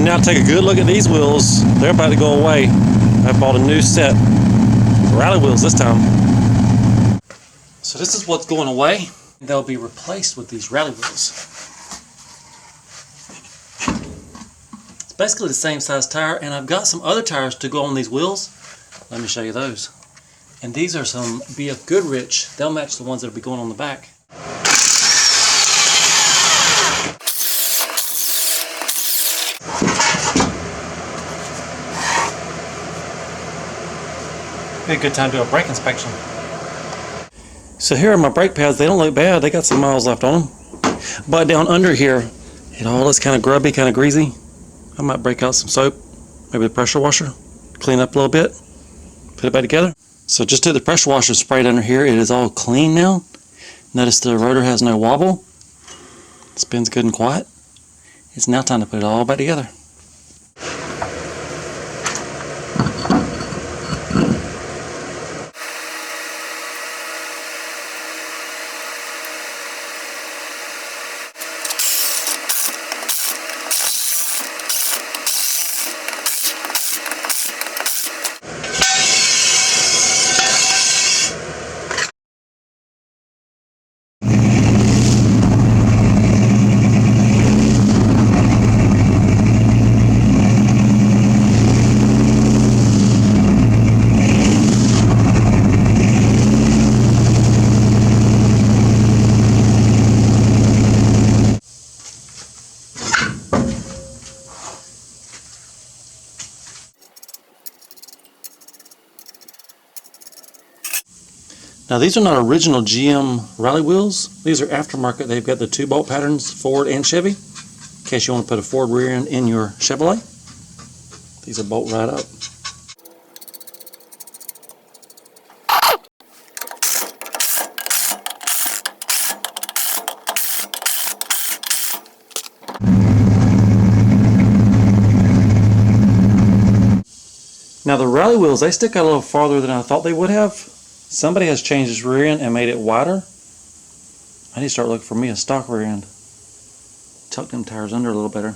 now take a good look at these wheels. They're about to go away. I bought a new set. Rally wheels this time. So this is what's going away. They'll be replaced with these rally wheels. It's basically the same size tire, and I've got some other tires to go on these wheels. Let me show you those. And these are some BF Goodrich. They'll match the ones that'll be going on the back. Be a good time to do a brake inspection. So here are my brake pads. They don't look bad. They got some miles left on them. But down under here, it all is kind of grubby, kind of greasy. I might break out some soap, maybe the pressure washer, clean up a little bit, put it back together. So just took the pressure washer sprayed under here. It is all clean now. Notice the rotor has no wobble. It spins good and quiet. It's now time to put it all back together. Now these are not original GM rally wheels. These are aftermarket. They've got the 2-bolt patterns, Ford and Chevy, in case you want to put a Ford rear end in your Chevrolet. These are bolt right up. Now the rally wheels, they stick out a little farther than I thought they would have. Somebody has changed this rear end and made it wider. I need to start looking for me a stock rear end. Tuck them tires under a little better.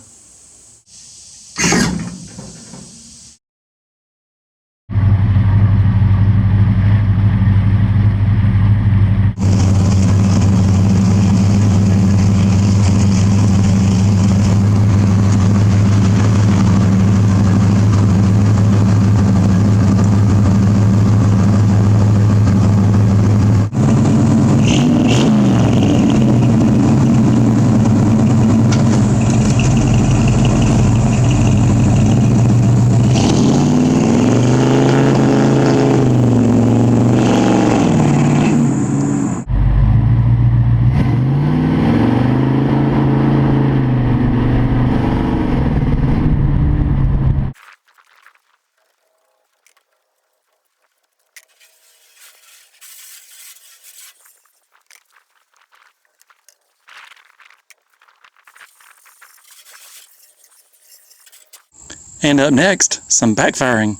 And up next, some backfiring.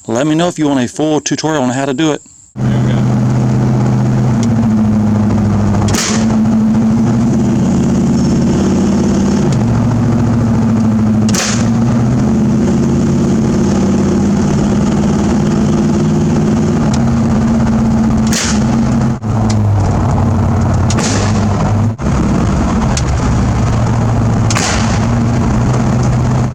Let me know if you want a full tutorial on how to do it.